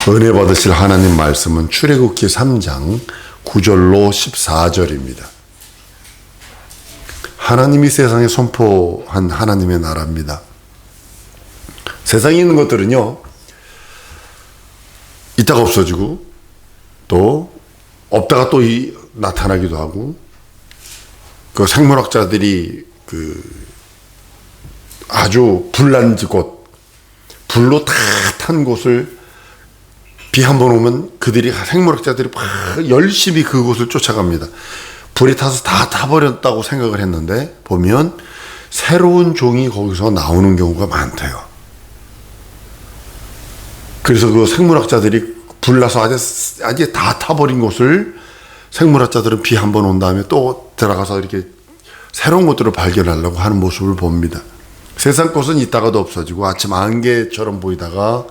은혜 받으실 하나님 말씀은 출애굽기 3장 9절로 14절입니다. 하나님이 세상에 선포한 하나님의 나라입니다. 세상에 있는 것들은요, 있다가 없어지고 또 없다가 또 나타나기도 하고, 그 생물학자들이 아주 불난 곳, 불로 다 탄 곳을 비 한 번 오면 그들이, 생물학자들이 막 열심히 그곳을 쫓아갑니다. 불에 타서 다 타버렸다고 생각을 했는데 보면 새로운 종이 거기서 나오는 경우가 많대요. 그래서 그 생물학자들이 불나서 아직 다 타버린 곳을 생물학자들은 비 한 번 온 다음에 또 들어가서 이렇게 새로운 것들을 발견하려고 하는 모습을 봅니다. 세상 것은 있다가도 없어지고 아침 안개처럼 보이다가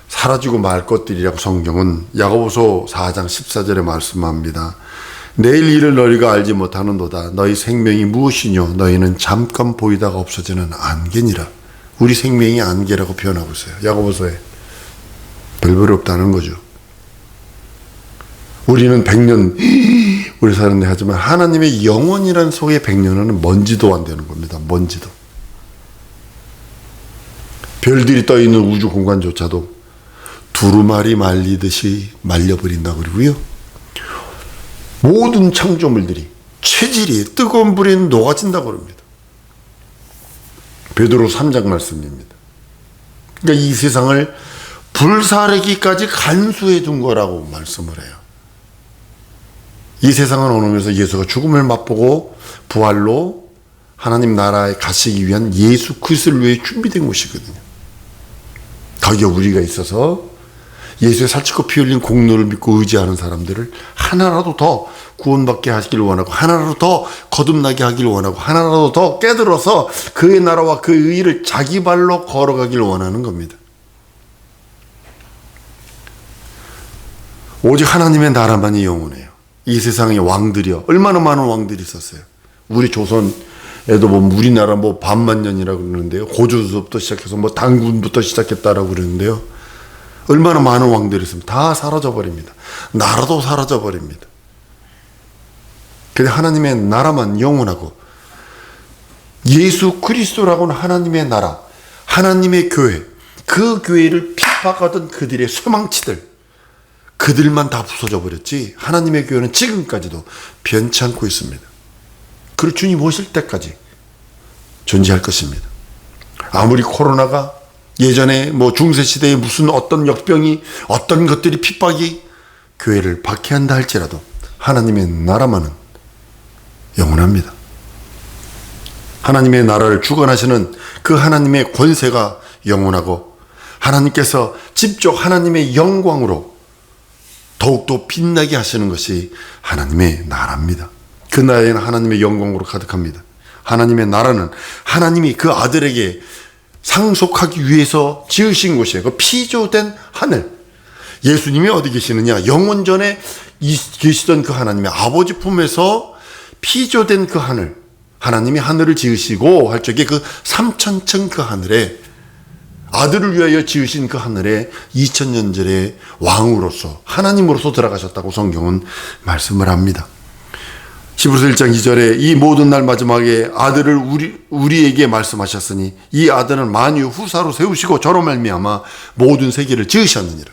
사라지고 말 것들이라고 성경은 야고보서 4장 14절에 말씀합니다. 내일 일을 너희가 알지 못하는도다. 너희 생명이 무엇이뇨? 너희는 잠깐 보이다가 없어지는 안개니라. 우리 생명이 안개라고 표현하고 있어요. 야고보서에. 별별 없다는 거죠. 우리는 100년 우리 사는데 하지만 하나님의 영원이라는 속에 100년은 먼지도 안 되는 겁니다. 먼지도. 별들이 떠 있는 우주 공간조차도 두루마리 말리듯이 말려버린다고 그러고요. 모든 창조물들이 체질이 뜨거운 불에 녹아진다고 합니다. 베드로 3장 말씀입니다. 그러니까 이 세상을 불사르기까지 간수해 둔 거라고 말씀을 해요. 이 세상을 오면서 예수가 죽음을 맛보고 부활로 하나님 나라에 가시기 위한 예수 그리스도를 위해 준비된 곳이거든요. 거기에 우리가 있어서 예수의 살찌고 피 흘린 공로를 믿고 의지하는 사람들을 하나라도 더 구원받게 하시길 원하고, 하나라도 더 거듭나게 하길 원하고, 하나라도 더 깨들어서 그의 나라와 그 의를 자기 발로 걸어가길 원하는 겁니다. 오직 하나님의 나라만이 영원해요. 이 세상의 왕들이요, 얼마나 많은 왕들이 있었어요. 우리 조선에도 우리나라 반만년이라고 그러는데요, 고조부터 시작해서 당군부터 시작했다라고 그러는데요, 얼마나 많은 왕들이 있습니다. 다 사라져 버립니다. 나라도 사라져 버립니다. 근데 하나님의 나라만 영원하고, 예수 그리스도라고는 하나님의 나라, 하나님의 교회, 그 교회를 핍박하던 그들의 쇠망치들, 그들만 다 부서져 버렸지 하나님의 교회는 지금까지도 변치 않고 있습니다. 그리고 주님 오실 때까지 존재할 것입니다. 아무리 코로나가 예전에 중세시대에 무슨 어떤 역병이, 어떤 것들이 핍박이 교회를 박해한다 할지라도 하나님의 나라만은 영원합니다. 하나님의 나라를 주관하시는 그 하나님의 권세가 영원하고, 하나님께서 직접 하나님의 영광으로 더욱더 빛나게 하시는 것이 하나님의 나라입니다. 그 나라에는 하나님의 영광으로 가득합니다. 하나님의 나라는 하나님이 그 아들에게 상속하기 위해서 지으신 곳이에요. 그 피조된 하늘. 예수님이 어디 계시느냐? 영원전에 계시던 그 하나님의 아버지 품에서 피조된 그 하늘. 하나님이 하늘을 지으시고 할 적에 그 3000층 그 하늘에, 아들을 위하여 지으신 그 하늘에 2000년 전에 왕으로서, 하나님으로서 들어가셨다고 성경은 말씀을 합니다. 히브리서 1장 2절에 이 모든 날 마지막에 아들을 우리에게 말씀하셨으니 이 아들은 만유 후사로 세우시고 저로 말미암아 모든 세계를 지으셨느니라.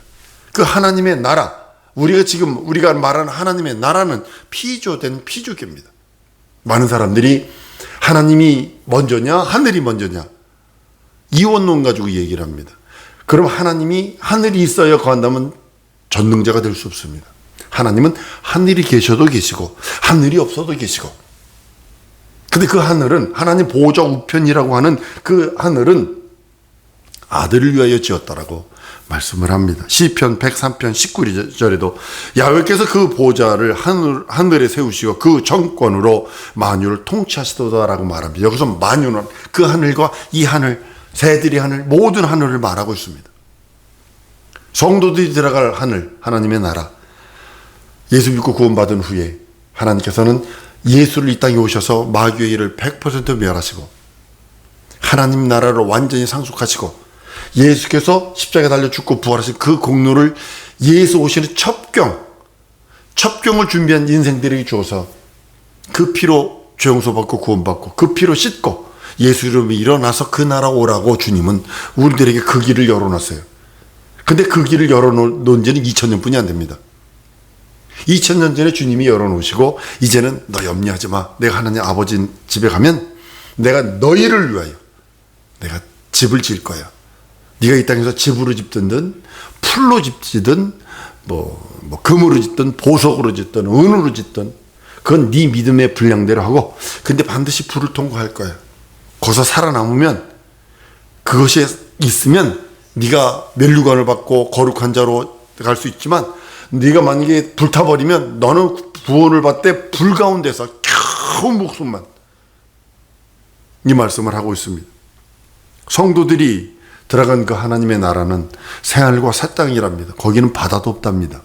그 하나님의 나라, 우리가 말하는 하나님의 나라는 피조된 피조계입니다. 많은 사람들이 하나님이 먼저냐 하늘이 먼저냐 이원론 가지고 얘기를 합니다. 그럼 하나님이 하늘이 있어야 거한다면 전능자가 될 수 없습니다. 하나님은 하늘이 계셔도 계시고 하늘이 없어도 계시고, 근데 그 하늘은 하나님 보호자 우편이라고 하는 그 하늘은 아들을 위하여 지었다라고 말씀을 합니다. 시편 103편 19절에도 야훼께서 그 보호자를 하늘에 세우시고 그 정권으로 만유를 통치하시도다라고 말합니다. 여기서 만유는 그 하늘과 이 하늘, 새들의 하늘, 모든 하늘을 말하고 있습니다. 성도들이 들어갈 하늘, 하나님의 나라. 예수 믿고 구원받은 후에 하나님께서는 예수를 이 땅에 오셔서 마귀의 일을 100% 멸하시고 하나님 나라를 완전히 상속하시고 예수께서 십자가에 달려 죽고 부활하신 그 공로를 예수 오시는 첩경을 준비한 인생들에게 주어서 그 피로 죄 용서받고 구원받고 그 피로 씻고 예수 이름으로 일어나서 그 나라 오라고 주님은 우리들에게 그 길을 열어놨어요. 근데 그 길을 열어놓은 지는 2000년뿐이 안 됩니다. 2000년 전에 주님이 열어놓으시고 이제는 너 염려하지 마. 내가 하나님 아버지 집에 가면 내가 너희를 위하여 내가 집을 지을 거야. 네가 이 땅에서 집으로 짓든 풀로 짓든 뭐 금으로 짓든 보석으로 짓든 은으로 짓든 그건 네 믿음의 분량대로 하고 근데 반드시 불을 통과할 거야. 거기서 살아남으면 그것이 있으면 네가 면류관을 받고 거룩한 자로 갈 수 있지만 네가 만약에 불타버리면 너는 구원을 받되 불 가운데서 겨우 목숨만 이 말씀을 하고 있습니다. 성도들이 들어간 그 하나님의 나라는 새하늘과 새 땅이랍니다. 거기는 바다도 없답니다.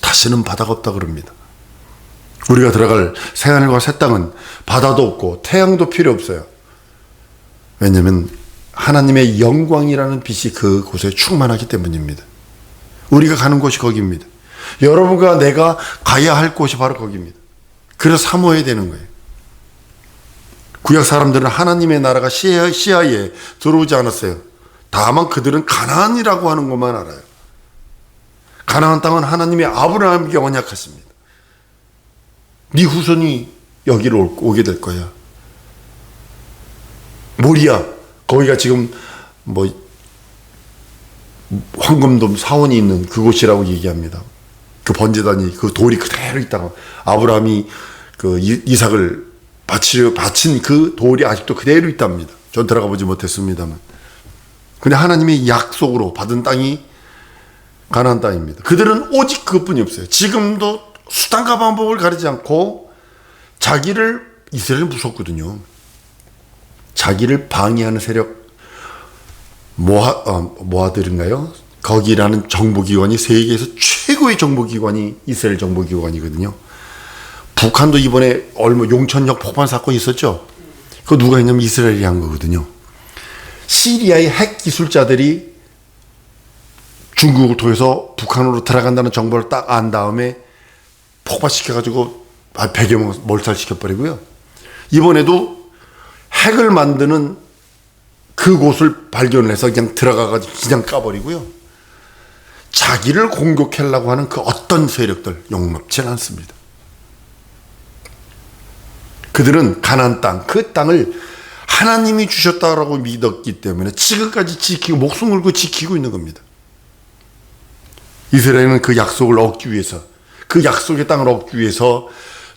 다시는 바다가 없다 그럽니다. 우리가 들어갈 새하늘과 새 땅은 바다도 없고 태양도 필요 없어요. 왜냐하면 하나님의 영광이라는 빛이 그곳에 충만하기 때문입니다. 우리가 가는 곳이 거기입니다. 여러분과 내가 가야 할 곳이 바로 거기입니다. 그래서 사모해야 되는 거예요. 구약 사람들은 하나님의 나라가 시야에 들어오지 않았어요. 다만 그들은 가나안이라고 하는 것만 알아요. 가나안 땅은 하나님의 아브라함에게 언약했습니다. 네 후손이 여기로 오게 될 거야. 모리아 거기가 지금 황금돔 사원이 있는 그곳이라고 얘기합니다. 그 번제단이 그 돌이 그대로 있다가 아브라함이 그 이삭을 바친 그 돌이 아직도 그대로 있답니다. 전 들어가 보지 못했습니다만. 근데 하나님의 약속으로 받은 땅이 가나안 땅입니다. 그들은 오직 그것뿐이 없어요. 지금도 수단과 방법을 가리지 않고 이스라엘은 무섭거든요. 자기를 방해하는 세력 모아들인가요? 거기라는 정보기관이 세계에서 최고의 정보기관이 이스라엘 정보기관이거든요. 북한도 이번에 용천역 폭발 사건이 있었죠. 그거 누가 했냐면 이스라엘이 한 거거든요. 시리아의 핵 기술자들이 중국을 통해서 북한으로 들어간다는 정보를 딱 안 다음에 폭발시켜가지고 100여 명 몰살시켜버리고요. 이번에도 핵을 만드는 그곳을 발견을 해서 그냥 들어가가지고 그냥 까버리고요. 자기를 공격하려고 하는 그 어떤 세력들 용납치 않습니다. 그들은 가나안 땅, 그 땅을 하나님이 주셨다라고 믿었기 때문에 지금까지 지키고 목숨 걸고 지키고 있는 겁니다. 이스라엘은 그 약속을 얻기 위해서 그 약속의 땅을 얻기 위해서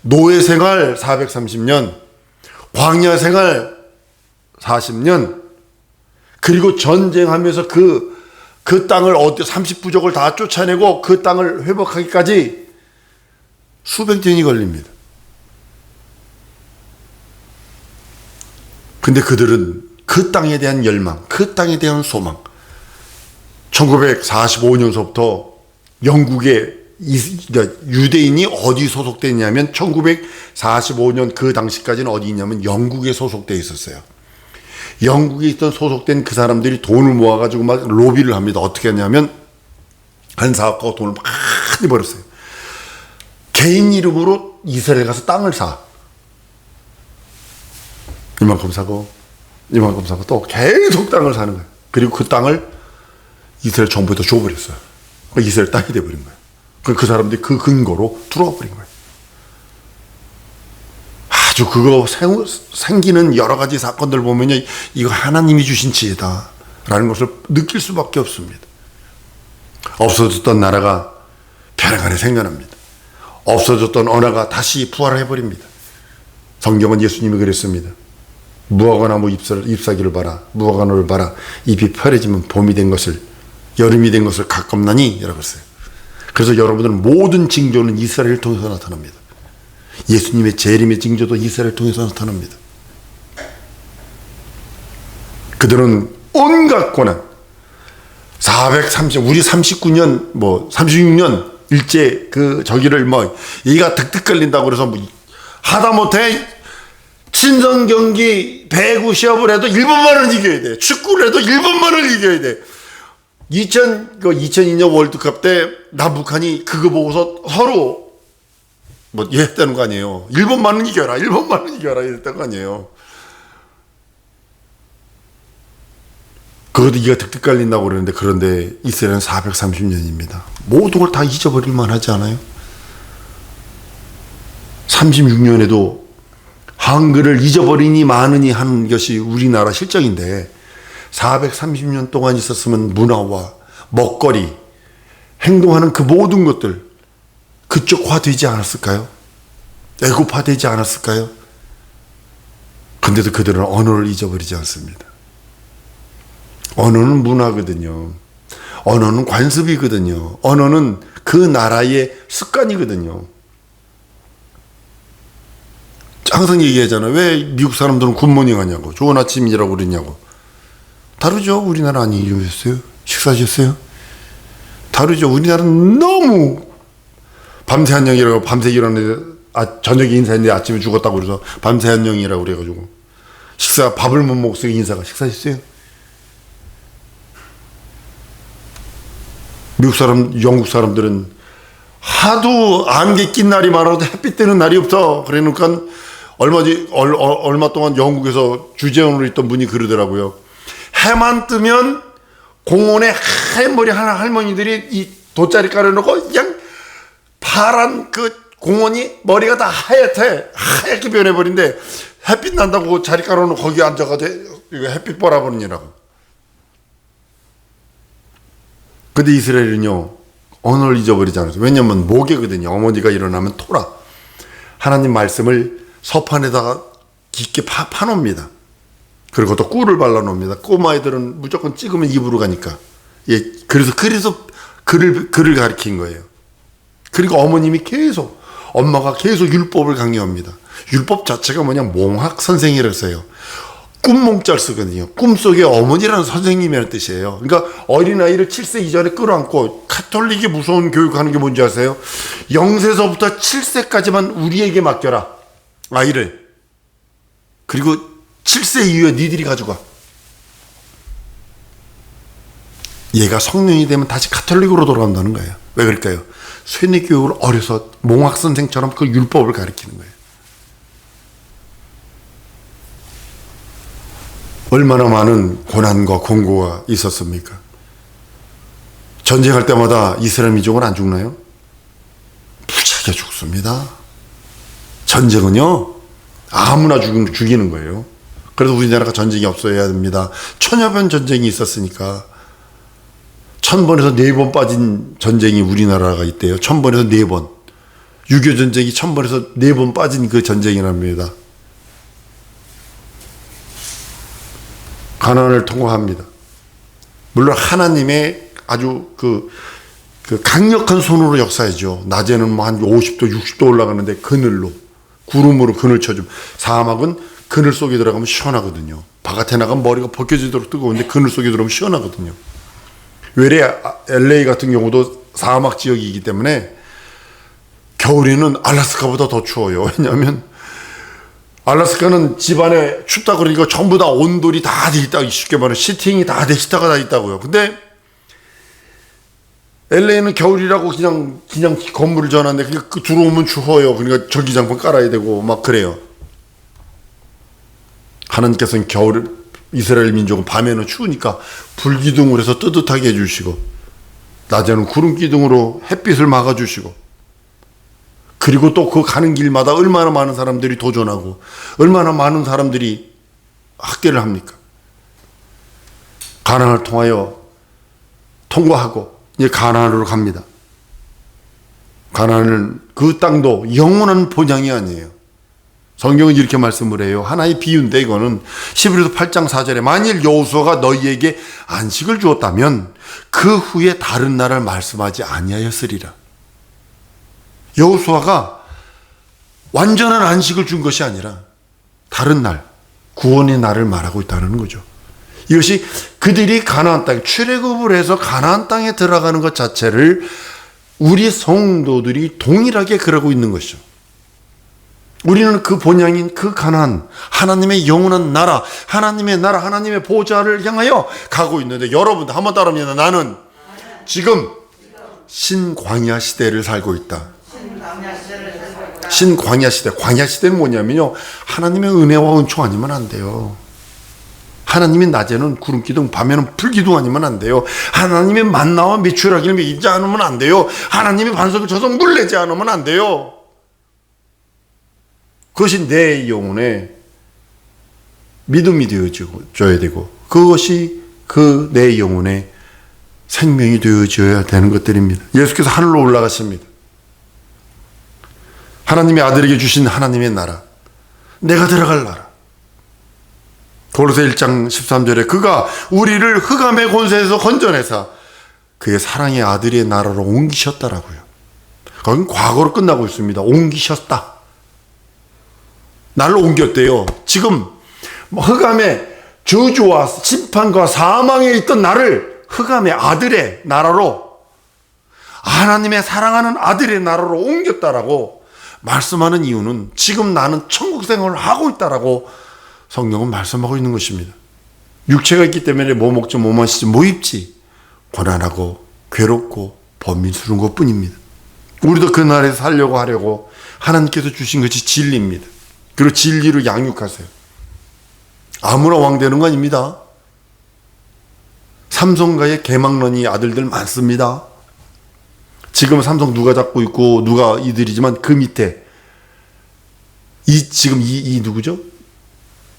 노예 생활 430년, 광야 생활 40년, 그리고 전쟁하면서 그 땅을 30부족을 다 쫓아내고 그 땅을 회복하기까지 수백 년이 걸립니다. 근데 그들은 그 땅에 대한 열망, 그 땅에 대한 소망, 1945년서부터 영국의 유대인이 어디 소속됐냐면 1945년 그 당시까지는 어디 있냐면 영국에 소속되어 있었어요. 영국에 있던 소속된 그 사람들이 돈을 모아가지고 막 로비를 합니다. 어떻게 하냐면 한 사업가가 돈을 많이 벌었어요. 개인 이름으로 이스라엘 가서 땅을 사. 이만큼 사고 또 계속 땅을 사는 거예요. 그리고 그 땅을 이스라엘 정부에다 줘버렸어요. 이스라엘 땅이 돼버린 거예요. 그 사람들이 그 근거로 들어와 버린 거예요. 아주 그거 생기는 여러 가지 사건들 보면요, 이거 하나님이 주신 지혜다라는 것을 느낄 수밖에 없습니다. 없어졌던 나라가 벼랑간에 생겨납니다. 없어졌던 언어가 다시 부활을 해버립니다. 성경은 예수님이 그랬습니다. 무화과나무 잎사귀를 봐라. 무화과나무를 봐라. 잎이 펴려지면 봄이 된 것을, 여름이 된 것을 가껍나니 이라고 했어요. 그래서 여러분들은 모든 징조는 이스라엘을 통해서 나타납니다. 예수님의 재림의 징조도 이스라엘을 통해서 나타납니다. 그들은 온갖 고난, 우리 39년, 36년 일제 저기를 얘가 득득 걸린다고 그래서 하다못해 신선 경기 배구 시합을 해도 일본만은 이겨야 돼. 축구를 해도 일본만을 이겨야 돼. 2002년 월드컵 때 남북한이 그거 보고서 서로 뭐 이랬다는 거 아니에요. 일본만은 이겨라, 일본만은 이겨라 이랬다는 거 아니에요. 그것도 이가 득득 깔린다고 그러는데, 그런데 이스라엘은 430년입니다. 모든 걸 다 잊어버릴 만하지 않아요? 36년에도 한글을 잊어버리니 마느니 하는 것이 우리나라 실정인데, 430년 동안 있었으면 문화와 먹거리, 행동하는 그 모든 것들 그쪽화되지 않았을까요? 애국화되지 않았을까요? 근데도 그들은 언어를 잊어버리지 않습니다. 언어는 문화거든요. 언어는 관습이거든요. 언어는 그 나라의 습관이거든요. 항상 얘기하잖아요. 왜 미국 사람들은 굿모닝 하냐고, 좋은 아침이라고 그러냐고. 다르죠. 우리나라 아니셨어요? 식사하셨어요? 다르죠. 우리나라는 너무 밤새 안녕이라고, 밤새 일어났는데 저녁에 인사했는데 아침에 죽었다고 그래서 밤새 안녕이라고 그래가지고 밥을 못 먹었어요. 인사가 식사했어요? 미국 사람, 영국 사람들은 하도 안개 낀 날이 많아도 햇빛 뜨는 날이 없어. 그러니까 얼마 동안 영국에서 주재원으로 있던 분이 그러더라고요. 해만 뜨면 공원에 하얀 머리 하는 할머니들이 이 돗자리 깔아놓고 그냥 파란 그 공원이 머리가 다 하얗게 변해버린데, 햇빛 난다고 자리 깔아놓고 거기 앉아가지고 이거 햇빛 보라버리냐고. 근데 이스라엘은요, 언어를 잊어버리지 않았어요. 왜냐면 모계거든요. 어머니가 일어나면 토라, 하나님 말씀을 서판에다가 깊게 파놓습니다. 그리고 또 꿀을 발라놓습니다. 꼬마애들은 무조건 찍으면 입으로 가니까. 예, 그래서 글을 가르친 거예요. 그리고 엄마가 계속 율법을 강요합니다. 율법 자체가 뭐냐, 몽학 선생이라서요. 꿈몽자를 쓰거든요. 꿈속에 어머니라는 선생님이라는 뜻이에요. 그러니까 어린아이를 7세 이전에 끌어안고, 카톨릭이 무서운 교육하는 게 뭔지 아세요? 0세서부터 7세까지만 우리에게 맡겨라, 아이를. 그리고 7세 이후에 니들이 가져가. 얘가 성년이 되면 다시 카톨릭으로 돌아간다는 거예요. 왜 그럴까요? 쇠뇌 교육을 어려서 몽학 선생처럼 그 율법을 가르치는 거예요. 얼마나 많은 고난과 공고가 있었습니까? 전쟁할 때마다 이스라엘 민족은 안 죽나요? 무지하게 죽습니다. 전쟁은요, 아무나 죽이는 거예요. 그래서 우리나라가 전쟁이 없어야 됩니다. 천여번 전쟁이 있었으니까 1000번에서 4번 빠진 전쟁이 우리나라가 있대요. 1000번에서 4번. 6.25 전쟁이 1000번에서 4번 빠진 그 전쟁이랍니다. 가난을 통과합니다. 물론 하나님의 아주 그 강력한 손으로 역사하죠. 낮에는 뭐 한 50도, 60도 올라가는데 그늘로, 구름으로 그늘 쳐주면, 사막은 그늘 속에 들어가면 시원하거든요. 바깥에 나가면 머리가 벗겨지도록 뜨거운데 그늘 속에 들어가면 시원하거든요. 외래 LA 같은 경우도 사막 지역이기 때문에 겨울에는 알래스카보다 더 추워요. 왜냐하면 알래스카는 집안에 춥다 그러니까 전부 다 온돌이 다 돼 있다. 쉽게 말하면 시팅이 다 돼, 히터가 다 있다고요. 근데 LA는 겨울이라고 그냥 건물을 전하는데 그 들어오면 추워요. 그러니까 전기장판 깔아야 되고 막 그래요. 하나님께서는 이스라엘 민족은 밤에는 추우니까 불기둥을 해서 뜨뜻하게 해주시고, 낮에는 구름기둥으로 햇빛을 막아주시고, 그리고 또 그 가는 길마다 얼마나 많은 사람들이 도전하고 얼마나 많은 사람들이 학대를 합니까? 가나안을 통과하고 이제 가나안으로 갑니다. 가나안은 그 땅도 영원한 본향이 아니에요. 성경은 이렇게 말씀을 해요. 하나의 비유인데, 이거는 히브리서 8장 4절에 만일 여호수아가 너희에게 안식을 주었다면 그 후에 다른 나라를 말씀하지 아니하였으리라. 여호수아가 완전한 안식을 준 것이 아니라 다른 날, 구원의 날을 말하고 있다는 거죠. 이것이 그들이 가나안 땅에 출애굽을 해서 가나안 땅에 들어가는 것 자체를 우리 성도들이 동일하게 그러고 있는 것이죠. 우리는 그 본향인 그 가나안, 하나님의 영원한 나라, 하나님의 나라, 하나님의 보좌를 향하여 가고 있는데, 여러분들 한번 따라합니다. 나는 지금 신광야 시대를 살고 있다. 신광야 시대. 광야 시대는 뭐냐면요, 하나님의 은혜와 은총 아니면 안 돼요. 하나님이 낮에는 구름 기둥, 밤에는 불 기둥 아니면 안 돼요. 하나님의 만나와 메추라기를 먹이지 않으면 안 돼요. 하나님의 반석을 쳐서 물 내지 않으면 안 돼요. 그것이 내 영혼의 믿음이 되어줘야 되고, 그것이 그 내 영혼의 생명이 되어줘야 되는 것들입니다. 예수께서 하늘로 올라가십니다. 하나님의 아들에게 주신 하나님의 나라, 내가 들어갈 나라. 고로새 1장 13절에 그가 우리를 흑암의 권세에서 건져내사 그의 사랑의 아들의 나라로 옮기셨다라고요. 거긴 과거로 끝나고 있습니다. 옮기셨다. 날로 옮겼대요. 지금 흑암의 저주와 심판과 사망에 있던 나를 흑암의 아들의 나라로, 하나님의 사랑하는 아들의 나라로 옮겼다라고 말씀하는 이유는 지금 나는 천국 생활을 하고 있다라고 성경은 말씀하고 있는 것입니다. 육체가 있기 때문에 뭐 먹지 뭐 마시지 뭐 입지 고난하고 괴롭고 범민스러운 것뿐입니다. 우리도 그 나라에서 살려고 하려고 하나님께서 주신 것이 진리입니다. 그리고 진리로 양육하세요. 아무나 왕 되는 거 아닙니다. 삼성가의 개막런이 아들들 많습니다. 지금 삼성 누가 잡고 있고 누가 이들이지만 그 밑에 지금 누구죠?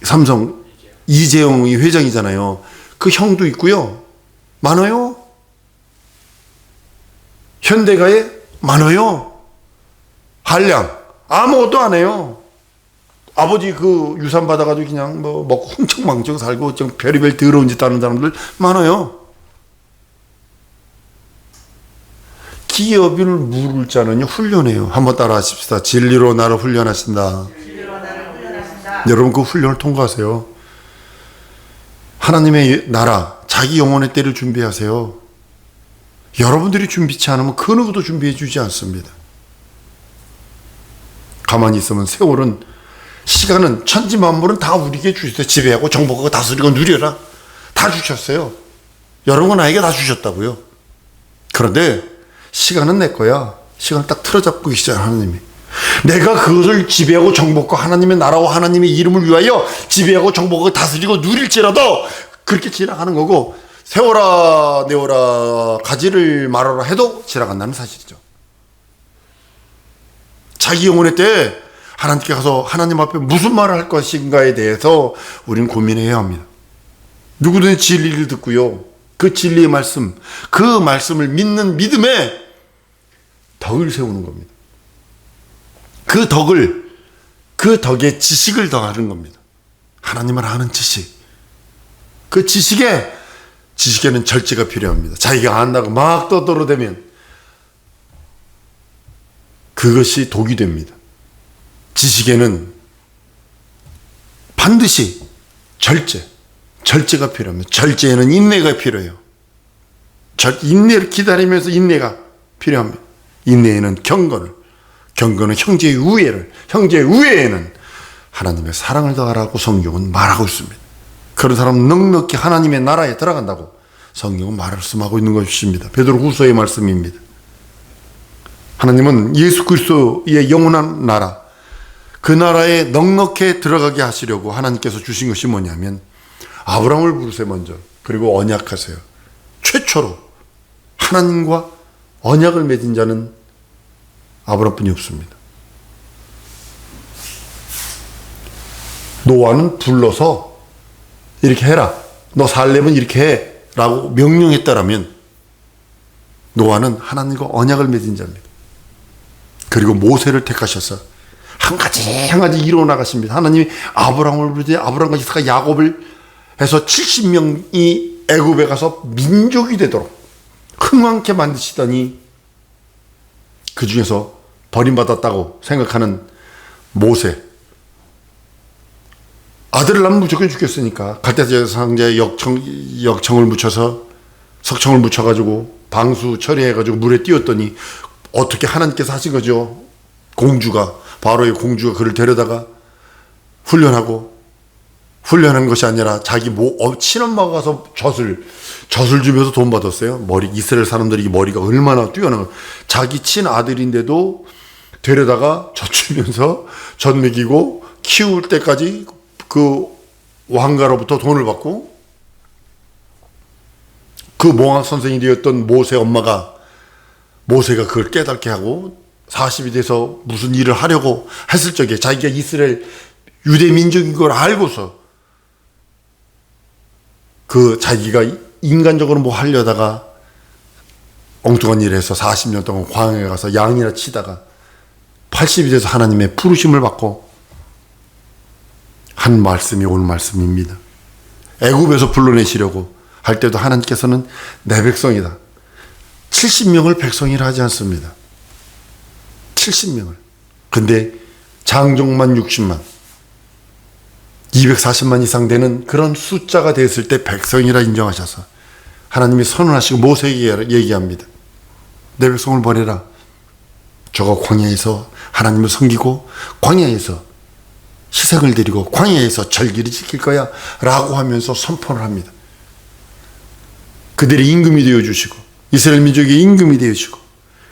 삼성 이재용이 회장이잖아요. 그 형도 있고요. 많아요. 현대가에 많아요. 한량 아무것도 안 해요. 아버지 그 유산 받아가지고 그냥 뭐 먹고 흥청망청 살고 좀 별의별 더러운 짓 하는 사람들 많아요. 기업인을 물을 자는요 훈련해요. 한번 따라 하십시다. 진리로 나를 훈련하신다. 여러분 그 훈련을 통과하세요. 하나님의 나라, 자기 영혼의 때를 준비하세요. 여러분들이 준비치 않으면 그 누구도 준비해 주지 않습니다. 가만히 있으면 세월은, 시간은, 천지만물은 다 우리에게 주셨어요. 지배하고 정복하고 다스리고 누려라. 다 주셨어요. 여러분 나에게 다 주셨다고요. 그런데 시간은 내 거야. 시간을 딱 틀어잡고 계시잖아요. 하나님이. 내가 그것을 지배하고 정복하고 하나님의 나라와 하나님의 이름을 위하여 지배하고 정복하고 다스리고 누릴지라도 그렇게 지나가는 거고, 세워라 내워라 가지를 말하라 해도 지나간다는 사실이죠. 자기 영혼의 때에 하나님께 가서 하나님 앞에 무슨 말을 할 것인가에 대해서 우리는 고민해야 합니다. 누구든지 진리를 듣고요, 그 진리의 말씀, 그 말씀을 믿는 믿음에 덕을 세우는 겁니다. 그 덕에 지식을 더하는 겁니다. 하나님을 아는 지식. 그 지식에는 절제가 필요합니다. 자기가 안다고 막 떠들어대면 그것이 독이 됩니다. 지식에는 반드시 절제가 필요합니다. 절제에는 인내가 필요해요. 인내를 기다리면서 인내가 필요합니다. 인내에는 경건은 형제의 우애에는 하나님의 사랑을 더하라고 성경은 말하고 있습니다. 그런 사람은 넉넉히 하나님의 나라에 들어간다고 성경은 말씀하고 있는 것입니다. 베드로후서의 말씀입니다. 하나님은 예수 그리스도의 영원한 나라, 그 나라에 넉넉히 들어가게 하시려고 하나님께서 주신 것이 뭐냐면 아브라함을 부르세요 먼저. 그리고 언약하세요. 최초로 하나님과 언약을 맺은 자는 아브라함뿐이 없습니다. 노아는 불러서 이렇게 해라, 너 살려면 이렇게 해 라고 명령했다라면 노아는 하나님과 언약을 맺은 자입니다. 그리고 모세를 택하셔서 한 가지 이루어나가십니다. 하나님이 아브라함을 부르지, 아브라함과 이삭과 야곱을 해서 70명이 애굽에 가서 민족이 되도록 흥왕케 만드시더니 그 중에서 버림받았다고 생각하는 모세, 아들을 낳으면 무조건 죽겠으니까 갈대자 상자에 석청을 묻혀가지고 방수 처리해가지고 물에 띄웠더니 어떻게 하나님께서 하신 거죠? 공주가 바로의 공주가 그를 데려다가 훈련한 것이 아니라 자기 친엄마가 가서 젖을 주면서 돈 받았어요. 이스라엘 사람들이 머리가 얼마나 뛰어난 자기 친아들인데도 데려다가 젖 주면서 젖 먹이고 키울 때까지 그 왕가로부터 돈을 받고, 그 몽학 선생이 되었던 모세 엄마가 모세가 그걸 깨닫게 하고 40이 돼서 무슨 일을 하려고 했을 적에 자기가 이스라엘 유대 민족인 걸 알고서 그 자기가 인간적으로 뭐 하려다가 엉뚱한 일을 해서 40년 동안 광야에 가서 양이나 치다가 80이 돼서 하나님의 부르심을 받고 한 말씀이 오늘 말씀입니다. 애굽에서 불러내시려고 할 때도 하나님께서는 내 백성이다. 70명을 백성이라 하지 않습니다. 70명을. 근데 장정만 60만, 240만 이상 되는 그런 숫자가 됐을 때 백성이라 인정하셔서 하나님이 선언하시고 모세에게 얘기합니다. 내 백성을 버려라. 저가 광야에서 하나님을 섬기고 광야에서 희생을 드리고 광야에서 절기를 지킬 거야 라고 하면서 선포를 합니다. 그들이 임금이 되어주시고 이스라엘 민족의 임금이 되어주시고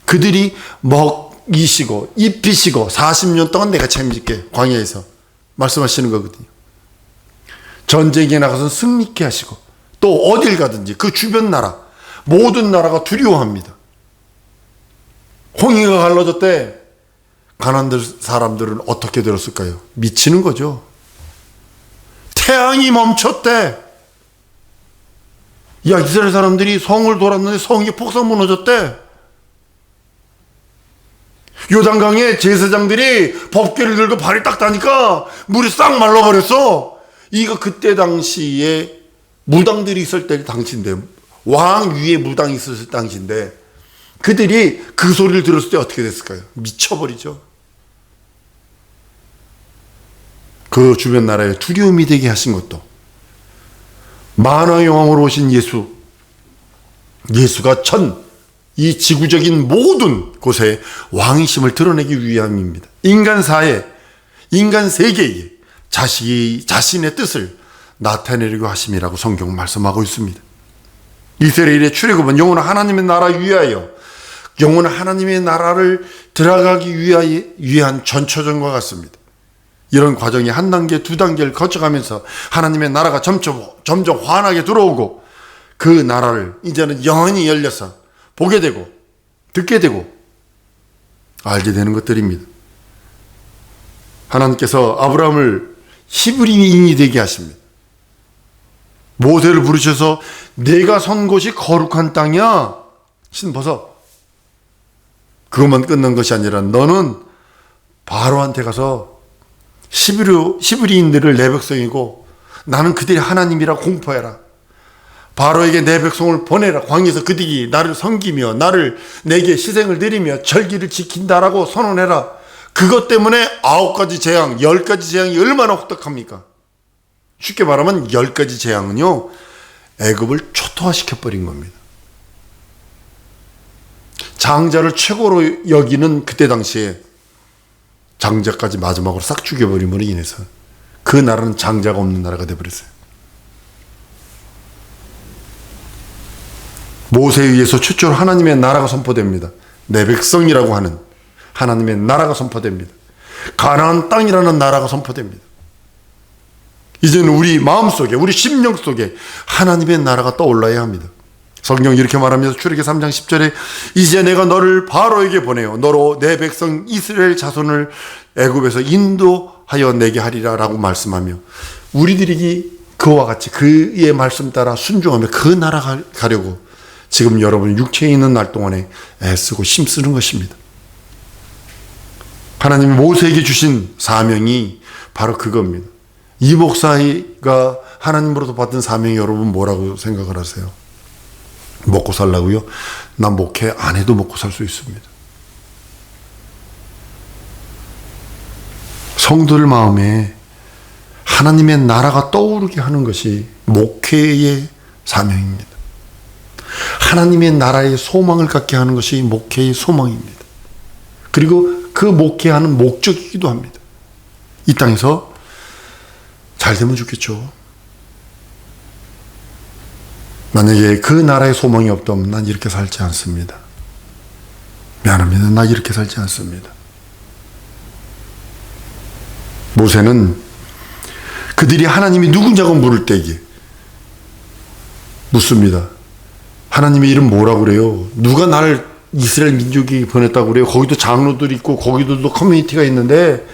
그들이 먹이시고 입히시고 40년 동안 내가 책임질게 광야에서 말씀하시는 거거든요. 전쟁에 나가서 승리케 하시고 또 어딜 가든지 그 주변 나라 모든 나라가 두려워합니다. 홍해가 갈라졌대. 가나안 사람들은 어떻게 들었을까요? 미치는 거죠. 태양이 멈췄대. 야, 이스라엘 사람들이 성을 돌았는데 성이 폭삭 무너졌대. 요단강에 제사장들이 법궤를 들고 발이 딱 닿으니까 물이 싹 말라버렸어. 이거 그때 당시에 무당들이 있을 때 당시인데, 왕 위에 무당이 있었을 당시인데 그들이 그 소리를 들었을 때 어떻게 됐을까요? 미쳐버리죠. 그 주변 나라에 두려움이 되게 하신 것도 만왕의 왕으로 오신 예수가 이 지구적인 모든 곳에 왕이심을 드러내기 위함입니다. 인간 사회, 인간 세계에 자신의 뜻을 나타내려고 하심이라고 성경은 말씀하고 있습니다. 이스라엘의 출애굽은 영원한 하나님의 나라 위하여, 영원한 하나님의 나라를 들어가기 위한 전초전과 같습니다. 이런 과정이 한 단계, 두 단계를 거쳐가면서 하나님의 나라가 점점 환하게 들어오고 그 나라를 이제는 영원히 열려서 보게 되고 듣게 되고 알게 되는 것들입니다. 하나님께서 아브라함을 히브리인이 되게 하십니다. 모세를 부르셔서 내가 선 곳이 거룩한 땅이야. 신 벗어. 그것만 끝난 것이 아니라 너는 바로한테 가서 히브리인들을 내 백성이고 나는 그들이 하나님이라 공포해라. 바로에게 내 백성을 보내라. 광야에서 그들이 나를 섬기며 내게 희생을 드리며 절기를 지킨다라고 선언해라. 그것 때문에 9가지 재앙, 10가지 재앙이 얼마나 혹독합니까? 쉽게 말하면 10가지 재앙은요, 애굽을 초토화시켜버린 겁니다. 장자를 최고로 여기는 그때 당시에 장자까지 마지막으로 싹 죽여버림으로 인해서 그 나라는 장자가 없는 나라가 되어버렸어요. 모세에 의해서 최초로 하나님의 나라가 선포됩니다. 내 백성이라고 하는 하나님의 나라가 선포됩니다. 가나안 땅이라는 나라가 선포됩니다. 이제는 우리 마음속에, 우리 심령 속에 하나님의 나라가 떠올라야 합니다. 성경 이렇게 말하면서 출애굽기 3장 10절에 이제 내가 너를 바로에게 보내어 너로 내 백성 이스라엘 자손을 애굽에서 인도하여 내게 하리라 라고 말씀하며 우리들이 그와 같이 그의 말씀 따라 순종하며 그 나라 가려고 지금 여러분 육체에 있는 날 동안에 애쓰고 힘쓰는 것입니다. 하나님이 모세에게 주신 사명이 바로 그겁니다. 이 목사가 하나님으로부터 받은 사명이 여러분 뭐라고 생각을 하세요? 먹고 살라고요? 난 목회 안 해도 먹고 살 수 있습니다. 성도들 마음에 하나님의 나라가 떠오르게 하는 것이 목회의 사명입니다. 하나님의 나라의 소망을 갖게 하는 것이 목회의 소망입니다. 그리고 그 그 목회하는 목적이기도 합니다. 이 땅에서 잘 되면 좋겠죠. 만약에 그 나라의 소망이 없다면 난 이렇게 살지 않습니다. 미안합니다. 나 이렇게 살지 않습니다. 모세는 그들이 하나님이 누구냐고 물을 때에 묻습니다. 하나님의 이름 뭐라고 그래요? 누가 나를 이스라엘 민족이 보냈다고 그래요? 거기도 장로들이 있고 거기도 커뮤니티가 있는데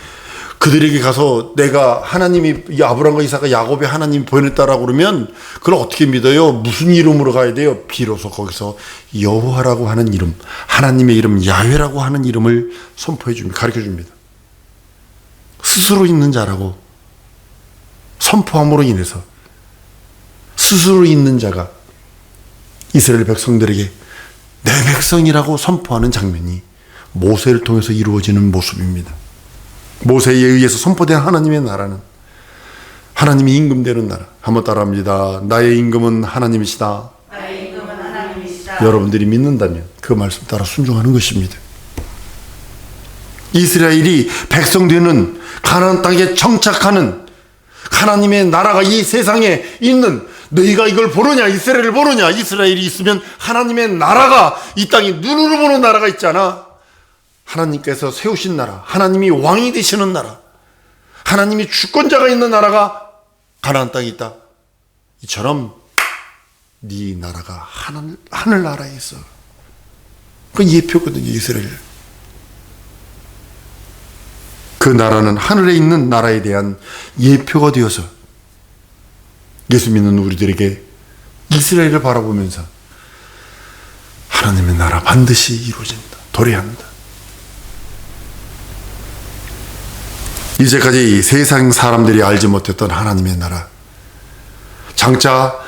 그들에게 가서 내가 하나님이 아브라함과 이삭과 야곱의 하나님이 보냈다라고 그러면 그걸 어떻게 믿어요? 무슨 이름으로 가야 돼요? 비로소 거기서 여호와라고 하는 이름, 하나님의 이름 야훼라고 하는 이름을 선포해 줍니다. 가르쳐 줍니다. 스스로 있는 자라고 선포함으로 인해서 스스로 있는 자가 이스라엘 백성들에게 내 백성이라고 선포하는 장면이 모세를 통해서 이루어지는 모습입니다. 모세에 의해서 선포된 하나님의 나라는 하나님이 임금되는 나라. 한번 따라합니다. 나의 임금은 하나님이시다. 나의 임금은 하나님이시다. 여러분들이 믿는다면 그 말씀 따라 순종하는 것입니다. 이스라엘이 백성 되는 가나안 땅에 정착하는 하나님의 나라가 이 세상에 있는, 너희가 이걸 보느냐? 이스라엘을 보느냐? 이스라엘이 있으면 하나님의 나라가 이 땅에 눈으로 보는 나라가 있잖아. 하나님께서 세우신 나라, 하나님이 왕이 되시는 나라, 하나님이 주권자가 있는 나라가 가나안 땅에 있다. 이처럼 네 나라가 하늘나라에 있어. 그 예표거든요. 이스라엘. 그 나라는 하늘에 있는 나라에 대한 예표가 되어서 예수 믿는 우리들에게 이스라엘을 바라보면서 하나님의 나라 반드시 이루어진다, 도래한다. 이제까지 세상 사람들이 알지 못했던 하나님의 나라, 장차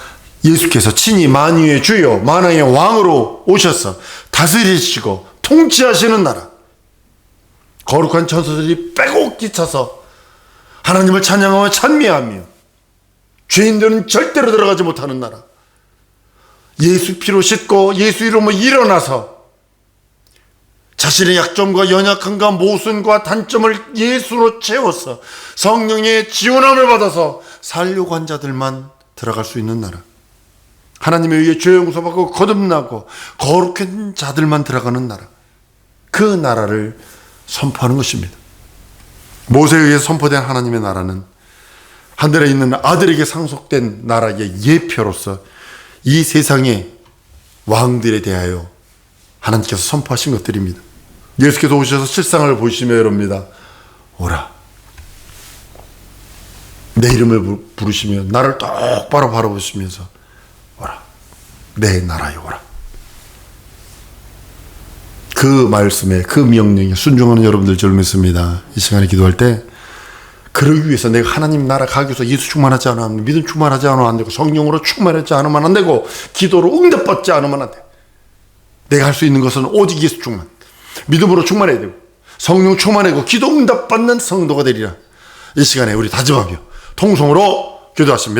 예수께서 친히 만유의 주여 만왕의 왕으로 오셔서 다스리시고 통치하시는 나라, 거룩한 천사들이 빼곡히 차서 하나님을 찬양하며 찬미하며 죄인들은 절대로 들어가지 못하는 나라, 예수 피로 씻고 예수 이름으로 일어나서 자신의 약점과 연약함과 모순과 단점을 예수로 채워서 성령의 지원함을 받아서 살려고 한 자들만 들어갈 수 있는 나라, 하나님에 의해 죄 용서받고 거듭나고 거룩한 자들만 들어가는 나라, 그 나라를 선포하는 것입니다. 모세에 의해 선포된 하나님의 나라는 하늘에 있는 아들에게 상속된 나라의 예표로서 이 세상의 왕들에 대하여 하나님께서 선포하신 것들입니다. 예수께서 오셔서 실상을 보시며 이럽니다. 오라. 내 이름을 부르시며 나를 똑바로 바라보시면서 오라. 내 나라에 오라. 그 말씀에, 그 명령에 순종하는 여러분들 줄 믿습니다. 이 시간에 기도할 때 그러기 위해서 내가 하나님 나라 가기 위해서 예수 충만하지 않으면, 믿음 충만하지 않으면 안 되고, 성령으로 충만하지 않으면 안 되고, 기도로 응답받지 않으면 안 돼. 내가 할 수 있는 것은 오직 예수 충만, 믿음으로 충만해야 되고, 성령 충만하고 기도 응답받는 성도가 되리라. 이 시간에 우리 다짐하며 통성으로 기도하십니다.